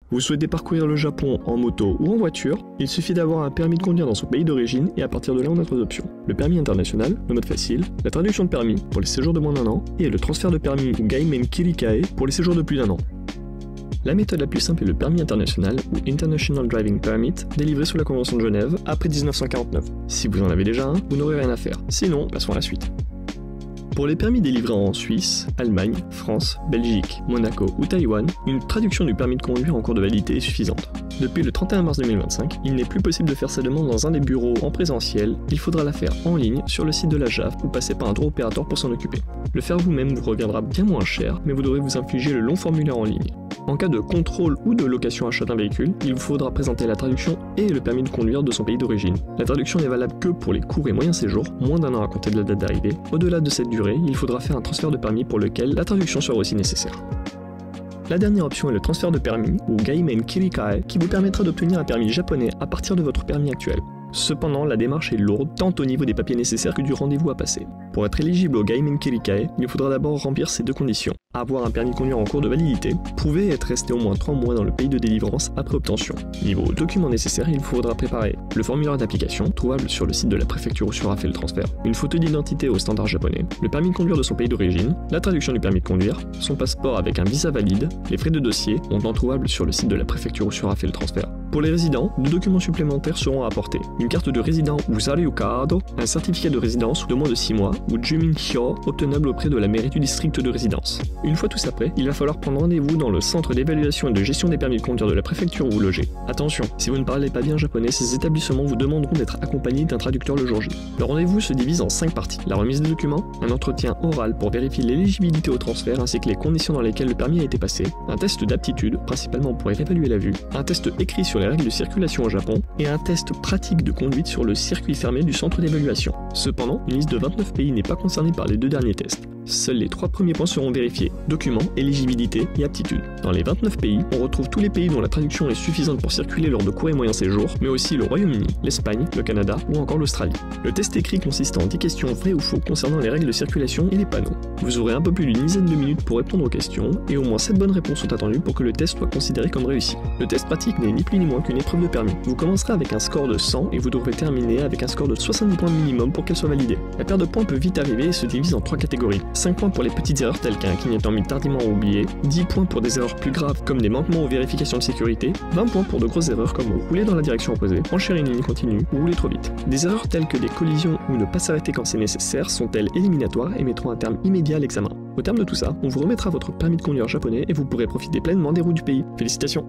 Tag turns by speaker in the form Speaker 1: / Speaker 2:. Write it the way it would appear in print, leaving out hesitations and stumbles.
Speaker 1: Vous souhaitez parcourir le Japon en moto ou en voiture, il suffit d'avoir un permis de conduire dans son pays d'origine et à partir de là on a 3 options. Le permis international, le mode facile, la traduction de permis pour les séjours de moins d'1 an et le transfert de permis ou Gaimen Kirikae pour les séjours de plus d'1 an. La méthode la plus simple est le permis international ou International Driving Permit, délivré sous la Convention de Genève après 1949. Si vous en avez déjà un, vous n'aurez rien à faire. Sinon, passons à la suite. Pour les permis délivrés en Suisse, Allemagne, France, Belgique, Monaco ou Taïwan, une traduction du permis de conduire en cours de validité est suffisante. Depuis le 31 mars 2025, il n'est plus possible de faire sa demande dans un des bureaux en présentiel, il faudra la faire en ligne sur le site de la JAF ou passer par un tour opérateur pour s'en occuper. Le faire vous-même vous reviendra bien moins cher, mais vous devrez vous infliger le long formulaire en ligne. En cas de contrôle ou de location-achat d'un véhicule, il vous faudra présenter la traduction et le permis de conduire de son pays d'origine. La traduction n'est valable que pour les courts et moyens séjours, moins d'1 an à compter de la date d'arrivée. Au-delà de cette durée, il faudra faire un transfert de permis pour lequel la traduction sera aussi nécessaire. La dernière option est le transfert de permis, ou Gaimen Kirikae, qui vous permettra d'obtenir un permis japonais à partir de votre permis actuel. Cependant, la démarche est lourde, tant au niveau des papiers nécessaires que du rendez-vous à passer. Pour être éligible au Gaimen Kirikae, il faudra d'abord remplir ces 2 conditions. Avoir un permis de conduire en cours de validité, prouver être resté au moins 3 mois dans le pays de délivrance après obtention. Niveau documents nécessaires, il vous faudra préparer le formulaire d'application, trouvable sur le site de la préfecture où sera fait le transfert, une photo d'identité au standard japonais, le permis de conduire de son pays d'origine, la traduction du permis de conduire, son passeport avec un visa valide, les frais de dossier, montant trouvable sur le site de la préfecture où sera fait le transfert. Pour les résidents, 2 documents supplémentaires seront à apporter. Une carte de résident ou Zaryū Card, un certificat de résidence de moins de 6 mois, ou Jumin Hyo, obtenable auprès de la mairie du district de résidence. Une fois tout ça prêt, il va falloir prendre rendez-vous dans le centre d'évaluation et de gestion des permis de conduire de la préfecture où vous logez. Attention, si vous ne parlez pas bien japonais, ces établissements vous demanderont d'être accompagné d'un traducteur le jour J. Le rendez-vous se divise en 5 parties. La remise des documents, un entretien oral pour vérifier l'éligibilité au transfert ainsi que les conditions dans lesquelles le permis a été passé, un test d'aptitude, principalement pour évaluer la vue, un test écrit sur les règles de circulation au Japon et un test pratique de conduite sur le circuit fermé du centre d'évaluation. Cependant, une liste de 29 pays n'est pas concernée par les 2 derniers tests. Seuls les 3 premiers points seront vérifiés, documents, éligibilité et aptitude. Dans les 29 pays, on retrouve tous les pays dont la traduction est suffisante pour circuler lors de courts et moyens séjours, mais aussi le Royaume-Uni, l'Espagne, le Canada ou encore l'Australie. Le test écrit consiste en 10 questions vraies ou faux concernant les règles de circulation et les panneaux. Vous aurez un peu plus d'une dizaine de minutes pour répondre aux questions, et au moins 7 bonnes réponses sont attendues pour que le test soit considéré comme réussi. Le test pratique n'est ni plus ni moins qu'une épreuve de permis. Vous commencerez avec un score de 100 et vous devrez terminer avec un score de 70 points minimum pour qu'elle soit validée. La perte de points peut vite arriver et se divise en 3 catégories. 5 points pour les petites erreurs telles qu'un clignotant mis tardivement ou oublié, 10 points pour des erreurs plus graves comme des manquements aux vérifications de sécurité, 20 points pour de grosses erreurs comme rouler dans la direction opposée, franchir une ligne continue ou rouler trop vite. Des erreurs telles que des collisions ou ne pas s'arrêter quand c'est nécessaire sont-elles éliminatoires et mettront un terme immédiat à l'examen. Au terme de tout ça, on vous remettra votre permis de conduire japonais et vous pourrez profiter pleinement des routes du pays. Félicitations!